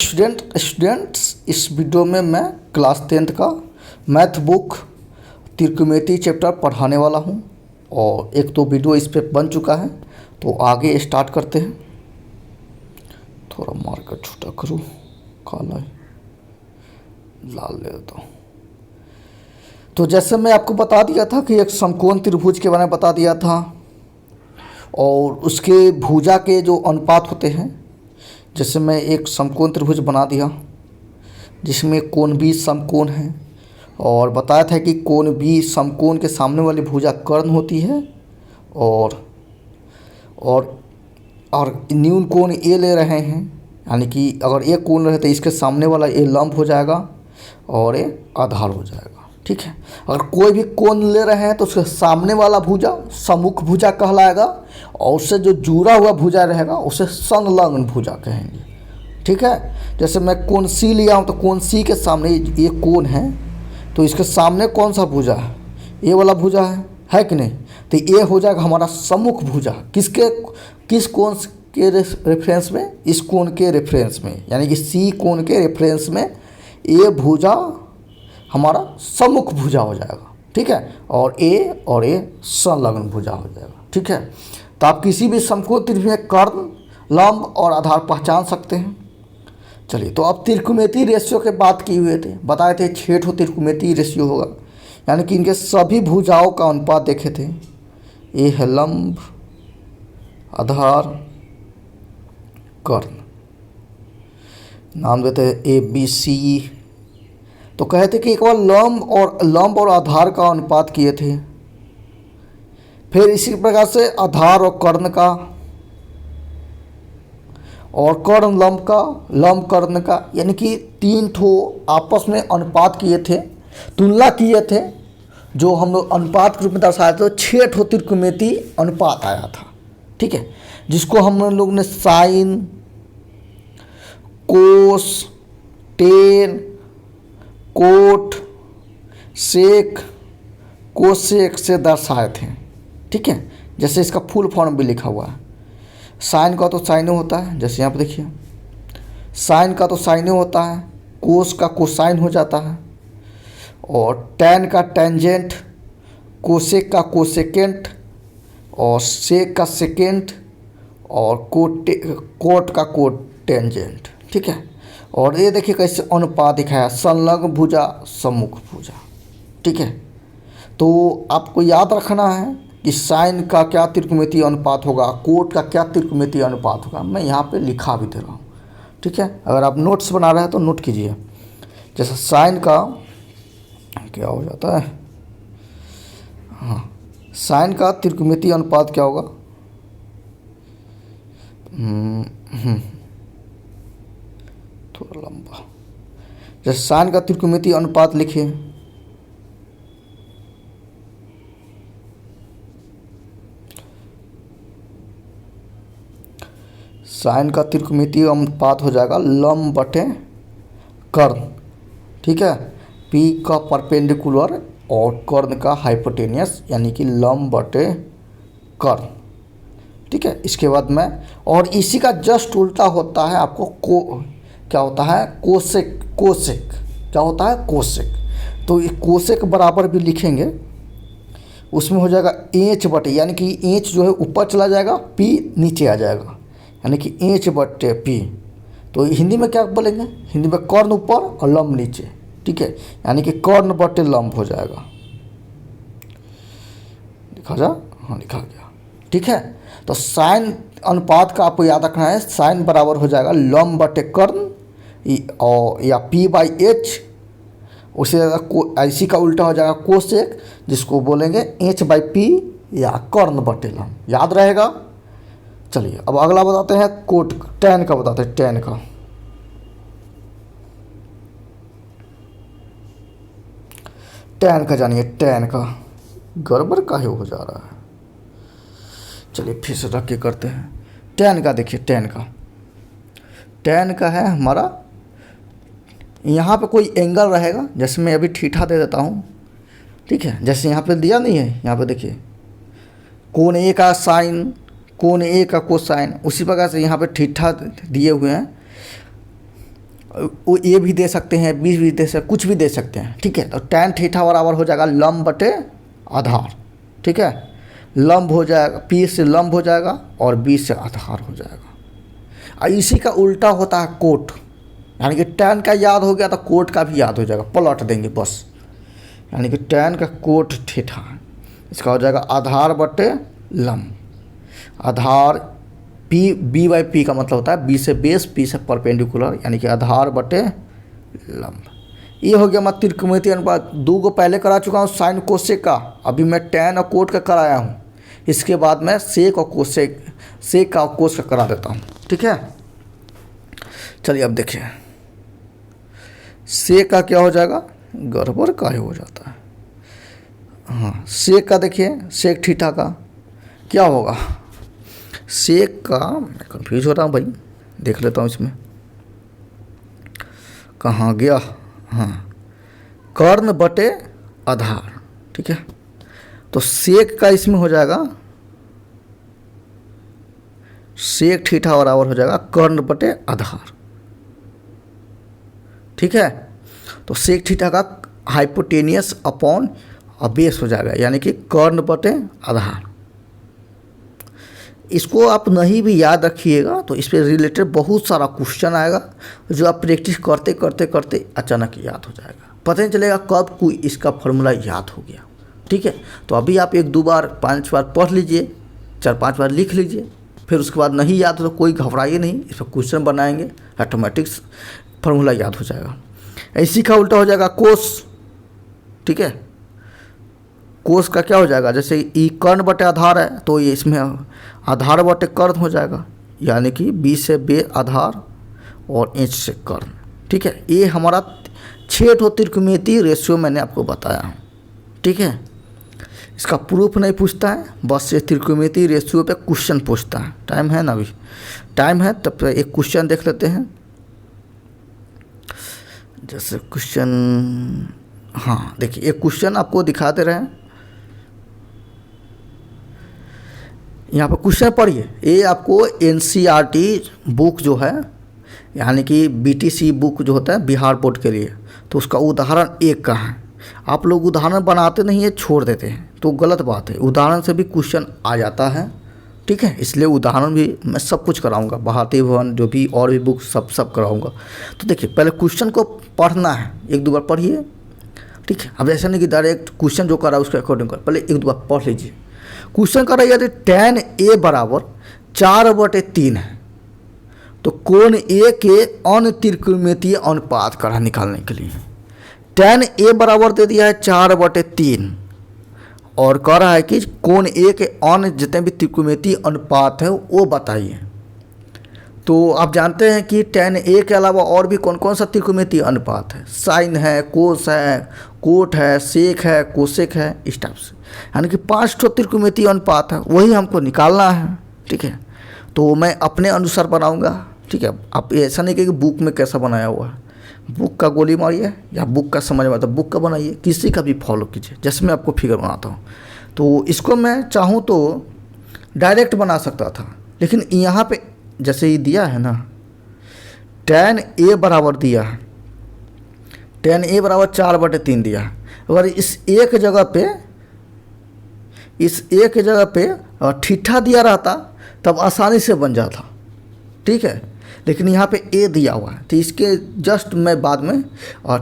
Students, इस video में मैं क्लास 10th का मैथ बुक त्रिकोणमिति चैप्टर पढ़ाने वाला हूं और एक तो वीडियो इस पे बन चुका है, तो आगे स्टार्ट करते हैं। थोड़ा मार्कर छोटा करूँ, काला है, लाल ले देता हूँ। तो जैसे मैं आपको बता दिया था कि एक समकोण त्रिभुज के बारे में बता दिया था और उसके भुजा के जो अनुपात होते हैं, जैसे मैं एक समकोण त्रिभुज बना दिया जिसमें कोण बी समकोण है और बताया था कि कोण बी समकोण के सामने वाली भुजा कर्ण होती है और न्यून कोण ए ले रहे हैं, यानी कि अगर ए कोण रहे तो इसके सामने वाला ए लंब हो जाएगा और ए आधार हो जाएगा। ठीक है, अगर कोई भी कोण ले रहे हैं तो उसके सामने वाला भुजा सम्मुख भुजा कहलाएगा और उससे जो जुड़ा हुआ भुजा रहेगा उसे संलग्न भुजा कहेंगे। ठीक है, जैसे मैं कोण सी लिया हूँ तो कोण सी के सामने ये कोण है तो इसके सामने कौन सा भुजा है, ये वाला भुजा है कि नहीं, तो ये हो जाएगा हमारा सम्मुख भुजा। किस कोण के रेफरेंस में, इस कोण के रेफरेंस में, यानी कि सी कोण के रेफरेंस में ये भुजा हमारा सम्मुख भुजा हो जाएगा। ठीक है, और ए संलग्न भुजा हो जाएगा। ठीक है, तो आप किसी भी समकोण त्रिभुज में कर्ण, लंब और आधार पहचान सकते हैं। चलिए, तो अब त्रिकोणमिति रेशियो के बात की हुए थे, बताए थे 6 त्रिकोणमिति रेशियो होगा, यानी कि इनके सभी भुजाओं का अनुपात देखे थे। ए है लंब, आधार, कर्ण, नाम देते हैं ABC। तो कहे थे कि एक बार लंब और आधार का अनुपात किए थे, फिर इसी प्रकार से आधार और कर्ण का, और कर्ण लंब कर्ण का, यानी कि 3 ठो आपस में अनुपात किए थे, तुलना किए थे, जो हम लोग अनुपात के रूप में दर्शाए थे। 6 ठो त्रिकोणमिति अनुपात आया था। ठीक है, जिसको हम लोग ने साइन, कोस, टेन, कोट, सेक, कोसेक से दर्शाए थे। ठीक है, जैसे इसका फुल फॉर्म भी लिखा हुआ है। साइन का तो साइनो होता है, जैसे यहाँ पर देखिए, साइन का तो साइनो होता है, कोस का कोसाइन हो जाता है, और टैन का टेंजेंट, कोसेक का कोसेकेंट, और सेक का सेकेंट, और कोट का कोट टेंजेंट। ठीक है, और ये देखिए कैसे अनुपात दिखाया, संलग्न भुजा, सम्मुख भुजा। ठीक है, तो आपको याद रखना है कि साइन का क्या त्रिकोणमिति अनुपात होगा, कोट का क्या त्रिकोणमिति अनुपात होगा, मैं यहाँ पे लिखा भी दे रहा हूँ। ठीक है, अगर आप नोट्स बना रहे हैं तो नोट कीजिए। जैसे साइन का क्या हो जाता है, हाँ, साइन का त्रिकोणमिति अनुपात क्या होगा, थोड़ा लंबा, जैसे साइन का त्रिकोणमिति अनुपात लिखिए, साइन का त्रिकोणमिति अनुपात हो जाएगा लंब बटे कर्ण। ठीक है, पी का परपेंडिकुलर और कर्ण का हाइपोटेनियस, यानी कि लंब बटे कर्ण। ठीक है, इसके बाद में, और इसी का जस्ट उल्टा होता है आपको क्या होता है, कोसेक क्या होता है, कोसेक। तो ये कोसेक बराबर भी लिखेंगे, उसमें हो जाएगा एच बटे, यानी कि एच जो है ऊपर चला जाएगा, पी नीचे आ जाएगा, यानी कि एच बटे पी। तो हिंदी में क्या बोलेंगे, हिंदी में कर्ण ऊपर और लंब नीचे। ठीक है, यानी कि कर्ण बटे लंब हो जाएगा, लिखा जा, हाँ लिखा गया। ठीक है, तो साइन अनुपात का आपको याद रखना है, साइन बराबर हो जाएगा लंब बटे कर्ण और या P/H, उसे इसी का उल्टा हो जाएगा कोसेक, जिसको बोलेंगे H/P या कर्ण बटे लंब, याद रहेगा। चलिए, अब अगला बताते हैं कोट, टैन का बताते हैं, टैन का जानिए, टैन का गड़बड़ काहे हो जा रहा है। चलिए फिर से रख के करते हैं। टैन का देखिए, टैन का है हमारा, यहाँ पे कोई एंगल रहेगा, जैसे मैं अभी थीटा दे देता हूँ। ठीक है, जैसे यहाँ पे दिया नहीं है, यहाँ पे देखिए कोण ए का साइन, कोण ए का कोसाइन, उसी प्रकार से यहाँ पे थीटा दिए हुए हैं। वो ए भी दे सकते हैं, बी भी दे सकते, कुछ भी दे सकते हैं, ठीक है। तो tan थीटा बराबर हो जाएगा लंब बटे आधार, ठीक है। लंब हो जाएगा, पी से लंब हो जाएगा और बी से आधार हो जाएगा। और इसी का उल्टा होता है कोट, यानी कि tan का याद हो गया तो कोट का भी याद हो जाएगा, पलट देंगे बस। यानी कि tan का कोट थीटा, इसका हो जाएगा आधार बटे लंब। आधार पी, बी बाई पी का मतलब होता है बी से बेस, पी से परपेंडिकुलर, यानी कि आधार बटे लंब। ये हो गया मैं त्रिकोणमितीय अनुपात। 2 को पहले करा चुका हूँ साइन कोसेक का, अभी मैं tan और कोट का कराया हूँ। इसके बाद मैं सेक और कोसेक, सेक का और कोस का करा देता हूँ, ठीक है। चलिए अब देखिए सेक का क्या हो जाएगा, गड़बड़ का ही हो जाता है। हाँ, सेक का देखिए, सेक थीटा का क्या होगा। सेक का मैं कंफ्यूज हो रहा हूँ भाई, देख लेता हूँ इसमें कहाँ गया। हाँ, कर्ण बटे आधार, ठीक है। तो सेक का इसमें हो जाएगा, सेक थीटा बराबर हो जाएगा कर्ण बटे आधार, ठीक है। तो सेक थीटा का हाइपोटेनियस अपॉन बेस हो जाएगा, यानी कि कर्ण बटे आधार। इसको आप नहीं भी याद रखिएगा तो इस पर रिलेटेड बहुत सारा क्वेश्चन आएगा, जो आप प्रैक्टिस करते करते करते अचानक याद हो जाएगा, पता नहीं चलेगा कब कोई इसका फॉर्मूला याद हो गया, ठीक है। तो अभी आप 1-2 बार 5 बार पढ़ लीजिए, 4-5 बार लिख लीजिए, फिर उसके बाद नहीं याद हो तो कोई घबराइए नहीं, इस पर क्वेश्चन बनाएंगे, ऑटोमेटिक्स फार्मूला याद हो जाएगा। इसी का उल्टा हो जाएगा कोस, ठीक है। कोस का क्या हो जाएगा, जैसे ई कर्ण बटे आधार है तो ये इसमें आधार बटे कर्ण हो जाएगा, यानी कि बी से बे आधार और एच से कर्ण, ठीक है। ये हमारा 6 त्रिकोणमितीय रेशियो मैंने आपको बताया हूँ, ठीक है। इसका प्रूफ नहीं पूछता है, बस ये त्रिकोणमितीय रेशियो पे क्वेश्चन पूछता है। टाइम है ना, अभी टाइम है, तब एक क्वेश्चन देख लेते हैं। जैसे क्वेश्चन, हाँ देखिए एक क्वेश्चन आपको दिखा दे रहे हैं, यहाँ पर क्वेश्चन पढ़िए। ये आपको एनसीईआरटी बुक जो है, यानी कि बीटीसी बुक जो होता है बिहार बोर्ड के लिए, तो उसका उदाहरण 1 का है। आप लोग उदाहरण बनाते नहीं है, छोड़ देते हैं, तो गलत बात है। उदाहरण से भी क्वेश्चन आ जाता है, ठीक है। इसलिए उदाहरण भी मैं सब कुछ कराऊंगा, भारतीय भवन जो भी और भी बुक सब कराऊंगा। तो देखिए पहले क्वेश्चन को पढ़ना है, 1-2 बार पढ़िए, ठीक है। अब ऐसा नहीं कि डायरेक्ट क्वेश्चन जो करा उसके अकॉर्डिंग कर, पहले 1-2 बार पढ़ लीजिए। क्वेश्चन कर रहा है tan A बराबर 4/3 है, तो कोण A के अन्य त्रिकोणमितीय अनुपात का निकालने के लिए tan A बराबर दे दिया है 4/3 और कह रहा है कि कोण A के अन्य जितने भी त्रिकोणमितीय अनुपात है वो बताइए। तो आप जानते हैं कि tan A के अलावा और भी कौन कौन सा त्रिकोणमितीय अनुपात है, साइन है, कोस है, कोट है, सेक है, कोसेक है, इस टाइप से, यानी कि 5 त्रिकोणमितीय अनुपात है, वही हमको निकालना है, ठीक है। तो मैं अपने अनुसार बनाऊंगा, ठीक है। आप ऐसा नहीं कि बुक में कैसा बनाया हुआ है, बुक का गोली मारिए या बुक का समझ में आता बुक का बनाइए, किसी का भी फॉलो कीजिए, जैसे मैं आपको फिगर बनाता हूँ। तो इसको मैं चाहूँ तो डायरेक्ट बना सकता था, लेकिन यहाँ पे जैसे ये दिया है ना, tan A बराबर दिया है, tan A बराबर 4/3 दिया है। अगर इस एक जगह पे थीटा दिया रहता तब आसानी से बन जाता, ठीक है। लेकिन यहाँ पे A दिया हुआ है, तो इसके जस्ट मैं बाद में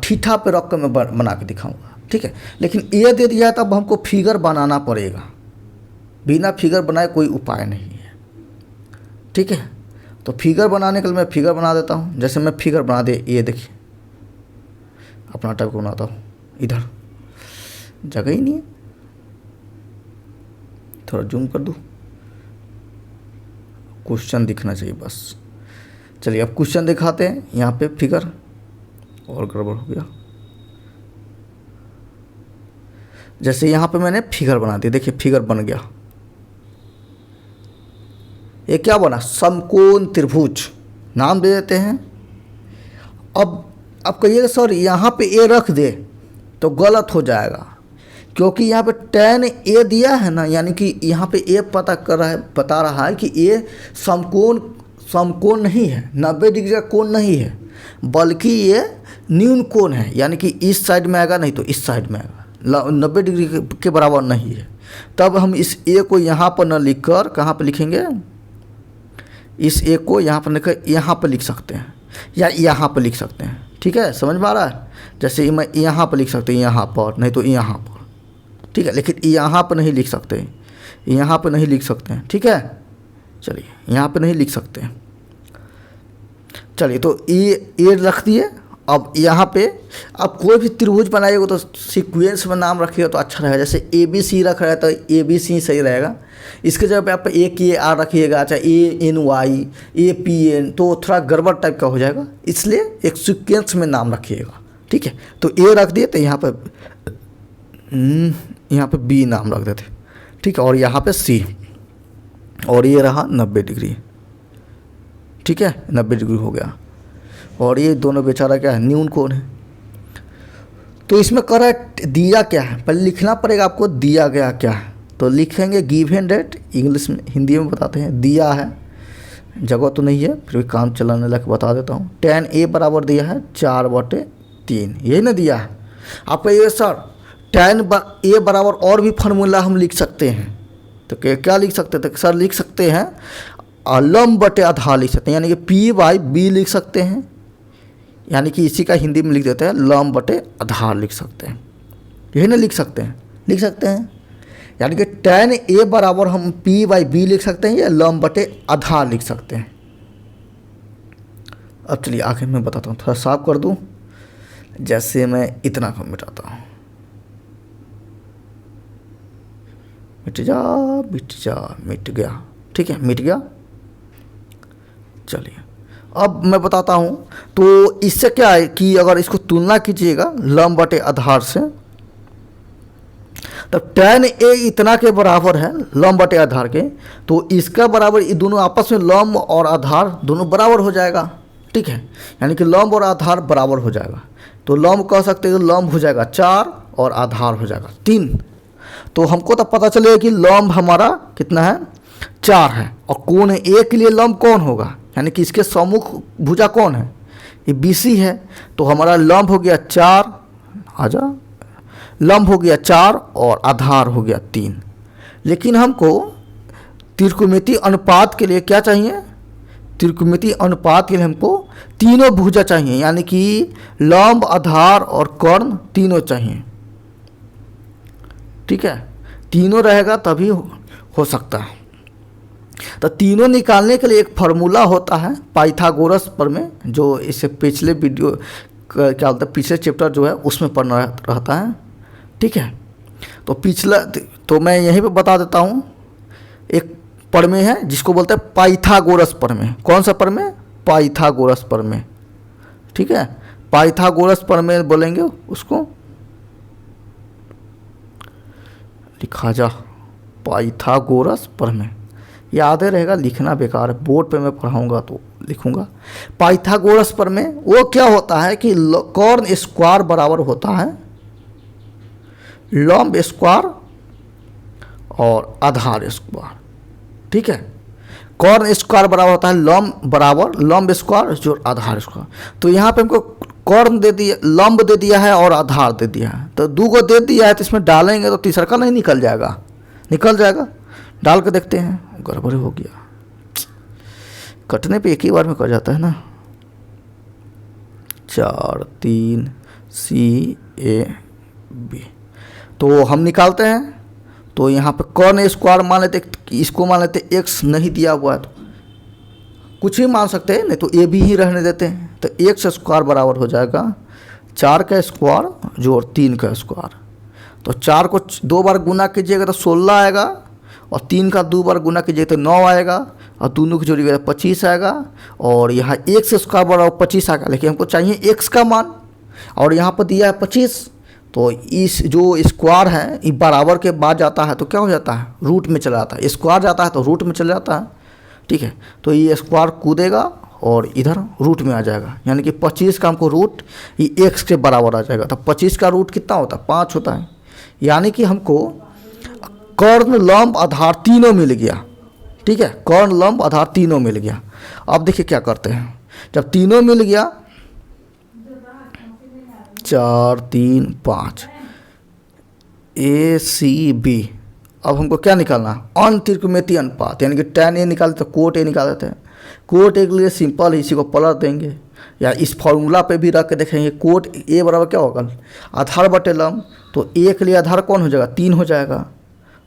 थीटा पे रख कर मैं बना के दिखाऊंगा, ठीक है। लेकिन A दे दिया है तब हमको फिगर बनाना पड़ेगा, बिना फिगर बनाए कोई उपाय नहीं है, ठीक है। तो फिगर बनाने के लिए मैं फिगर बना देता हूँ। जैसे मैं फिगर बना दे, ये देखिए अपना टाइप को बनाता हूँ, इधर जगह ही नहीं है, थोड़ा जूम कर दूँ, क्वेश्चन दिखना चाहिए बस। चलिए अब क्वेश्चन दिखाते हैं, यहाँ पे फिगर और गड़बड़ हो गया। जैसे यहाँ पे मैंने फिगर बना दी, देखिए फिगर बन गया। ये क्या बना, समकोण त्रिभुज नाम दे देते हैं। अब कहिएगा सर यहाँ पे ए रख दे तो गलत हो जाएगा, क्योंकि यहाँ पे tan A दिया है ना, यानी कि यहाँ पे A बता रहा है कि A समकोण नहीं है, 90 डिग्री का कोण नहीं है। बल्कि ये न्यून कोण है, यानी कि इस साइड में आएगा नहीं तो इस साइड में आएगा, 90 डिग्री के बराबर नहीं है। तब हम इस ए को यहाँ पर न लिख कर कहाँ पर लिखेंगे, इस ए को यहाँ पर लिखकर यहाँ पर लिख सकते हैं या यहाँ पर लिख सकते हैं। ठीक है, समझ में आ रहा है? जैसे मैं यहाँ पर लिख सकते हैं, यहाँ पर नहीं तो यहाँ पर, ठीक है, लेकिन यहाँ पर नहीं लिख सकते, यहाँ पर नहीं लिख सकते हैं। ठीक है, चलिए यहाँ पर नहीं लिख सकते हैं। चलिए तो ए रख दिए। अब यहाँ पे आप कोई भी त्रिभुज बनाइएगा तो सीक्वेंस में नाम रखिएगा तो अच्छा रहेगा। जैसे ए बी सी रख रहा है तो ए बी सी सही रहेगा। इसके जगह पे आप ए के आर रखिएगा, चाहे A N Y, A P N, तो थोड़ा गड़बड़ टाइप का हो जाएगा, इसलिए एक सीक्वेंस में नाम रखिएगा। ठीक है, तो ए रख दिए तो यहाँ पे बी नाम रख देते। ठीक है, और यहाँ पे सी, और ये रहा 90 डिग्री। ठीक है, 90 डिग्री हो गया। और ये दोनों बेचारा क्या है, न्यून कोण है। तो इसमें कह रहा है दिया क्या है, पहले लिखना पड़ेगा आपको दिया गया क्या है। तो लिखेंगे गिवन डेट, इंग्लिश में हिंदी में बताते हैं, दिया है, जगह तो नहीं है फिर भी काम चलाने लग बता देता हूँ। tan a बराबर दिया है 4/3, यही ना दिया है आपका। ये सर tan a बराबर और भी फार्मूला हम लिख सकते हैं, तो क्या लिख सकते हैं? तो सर लिख सकते हैं लंब बटे आधार लिख सकते हैं, यानी कि p/b लिख सकते हैं, यानी कि इसी का हिंदी में लिख देते हैं लंब बटे आधार लिख सकते हैं। यही ना लिख सकते हैं, यानी कि tan a बराबर हम p/b लिख सकते हैं या लंब बटे आधार लिख सकते हैं। अब चलिए आखिर में बताता हूँ, थोड़ा साफ कर दूँ। जैसे मैं इतना को मिटाता हूँ, मिट गया। ठीक है, मिट गया। चलिए अब मैं बताता हूँ। तो इससे क्या है कि अगर इसको तुलना कीजिएगा लंब बटे आधार से, तब tan a इतना के बराबर है लंब बटे आधार के, तो इसका बराबर ये दोनों आपस में लंब और आधार दोनों बराबर हो जाएगा। ठीक है, यानी कि लंब और आधार बराबर हो जाएगा। तो लंब कह सकते हैं, लंब हो जाएगा 4 और आधार हो जाएगा 3। तो हमको तो पता चलेगा कि लंब हमारा कितना है, 4 है, और कोण ए के लिए लंब कौन होगा, यानी कि इसके सम्मुख भुजा कौन है, ये BC है। तो हमारा लंब हो गया 4, लंब हो गया 4 और आधार हो गया 3। लेकिन हमको त्रिकोणमितीय अनुपात के लिए क्या चाहिए, त्रिकोणमितीय अनुपात के लिए हमको तीनों भुजा चाहिए, यानी कि लंब, आधार और कर्ण तीनों चाहिए। ठीक है, तीनों रहेगा तभी हो सकता है। तो तीनों निकालने के लिए एक फार्मूला होता है पाइथागोरस पर में, जो इससे पिछले वीडियो क्या बोलते हैं, पिछले चैप्टर जो है उसमें पढ़ना रहता है। ठीक है, तो पिछला तो मैं यहीं पे बता देता हूँ। एक प्रमेय है जिसको बोलते हैं पाइथागोरस प्रमेय। कौन सा प्रमेय? पाइथागोरस प्रमेय। ठीक है, पाइथागोरस प्रमेय बोलेंगे उसको, लिखा जा पाइथागोरस प्रमेय, याद रहेगा, लिखना बेकार है, बोर्ड पे मैं पढ़ाऊंगा तो लिखूंगा। पाइथागोरस प्रमेय वो क्या होता है कि कर्ण स्क्वायर बराबर होता है लंब स्क्वायर और आधार स्क्वायर। ठीक है, कर्ण स्क्वायर बराबर होता है लंब बराबर लंब स्क्वायर जो आधार स्क्वायर। तो यहाँ पे हमको कर्ण दे दिया, लंब दे दिया है और आधार दे दिया है, तो 2 को दे दिया है, तो इसमें डालेंगे तो तीसरा का नहीं निकल जाएगा। डाल के देखते हैं, गड़बड़ हो गया, कटने पे एक ही बार में कट जाता है ना। 4 3 C A B, तो हम निकालते हैं। तो यहाँ पे कर्ण स्क्वायर मान लेते, इसको मान लेते x नहीं दिया हुआ है तो कुछ भी मान सकते हैं, नहीं तो a भी ही रहने देते हैं। तो x स्क्वायर बराबर हो जाएगा 4 का स्क्वायर जोड़ 3 का स्क्वायर। तो 4 को 2 बार गुना कीजिएगा तो 16 आएगा, और 3 का 2 बार गुना कीजिएगा तो 9 आएगा, और दोनों की जोड़िएगा तो 25 आएगा। और यहाँ x स्क्वायर बराबर 25 आएगा, लेकिन हमको चाहिए x का मान, और यहाँ पर दिया है 25। तो इस जो स्क्वायर है ये बराबर के बाद जाता है तो क्या हो जाता है, रूट में चला जाता है। स्क्वायर जाता है तो रूट में चला जाता है। ठीक है, तो ये स्क्वायर कूदेगा और इधर रूट में आ जाएगा, यानी कि 25 का हमको रूट ये x के बराबर आ जाएगा। तो 25 का रूट कितना होता है, 5 होता है। यानी कि हमको कर्ण लंब आधार तीनों मिल गया। ठीक है, कर्ण लंब आधार तीनों मिल गया। अब देखिए क्या करते हैं, जब तीनों मिल गया 4 3 5 ACB। अब हमको क्या निकालना है, अनत्रिकोणमितीय अनुपात, यानी कि tan A निकाले तो कोट A निकाल देते हैं। कोट A के लिए सिंपल, इसी को पलट देंगे या इस फॉर्मूला पे भी रख के देखेंगे। कोट A बराबर क्या होगा, आधार बटे लंब, तो A के लिए आधार कौन हो जाएगा, 3 हो जाएगा,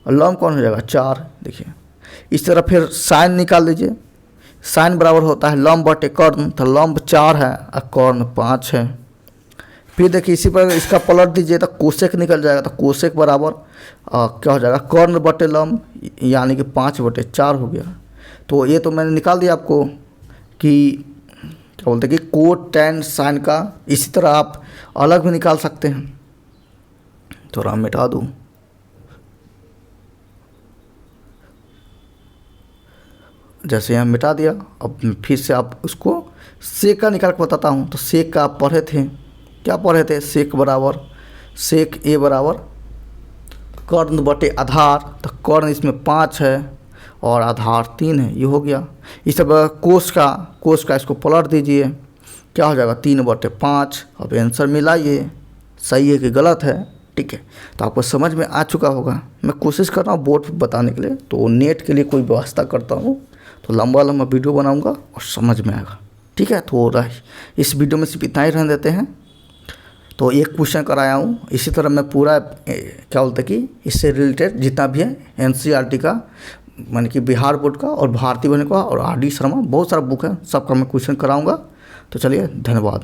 और लंब कौन हो जाएगा, 4। देखिए इस तरह फिर साइन निकाल लीजिए। साइन बराबर होता है लंब बटे कर्ण, तो लंब 4 है और कर्ण 5 है। फिर देखिए इसी पर इसका पलट दीजिए तो कोसेक निकल जाएगा, तो कोसेक बराबर क्या हो जाएगा, कर्ण बटे लंब, यानी कि 5/4 हो गया। तो ये तो मैंने निकाल दिया आपको कि क्या बोलते हैं कि कोट टैन साइन का। इसी तरह आप अलग भी निकाल सकते हैं। थोड़ा मिटा दूँ, जैसे यहाँ मिटा दिया। अब फिर से आप उसको सेक का निकाल के बताता हूँ। तो सेक का आप पढ़े थे, क्या पढ़े थे, सेक बराबर सेक A बराबर कर्ण बटे आधार, तो कर्ण इसमें 5 है और आधार 3 है, ये हो गया। इस तरह कोस का इसको पलट दीजिए, क्या हो जाएगा, 3/5। अब आंसर मिलाइए, सही है कि गलत है। ठीक है, तो आपको समझ में आ चुका होगा। मैं कोशिश कर रहा हूँ बोर्ड पर बताने के लिए, तो नेट के लिए कोई व्यवस्था करता हूँ तो लंबा वीडियो बनाऊँगा और समझ में आएगा। ठीक है, तो इस वीडियो में सिर्फ इतना ही रहने देते हैं। तो एक क्वेश्चन कराया हूँ, इसी तरह मैं पूरा क्या बोलते कि इससे रिलेटेड जितना भी है NCERT का, माने कि बिहार बोर्ड का और भारतीय बोर्ड का और RD शर्मा, बहुत सारा बुक है, सबका मैं क्वेश्चन कराऊंगा। तो चलिए, धन्यवाद।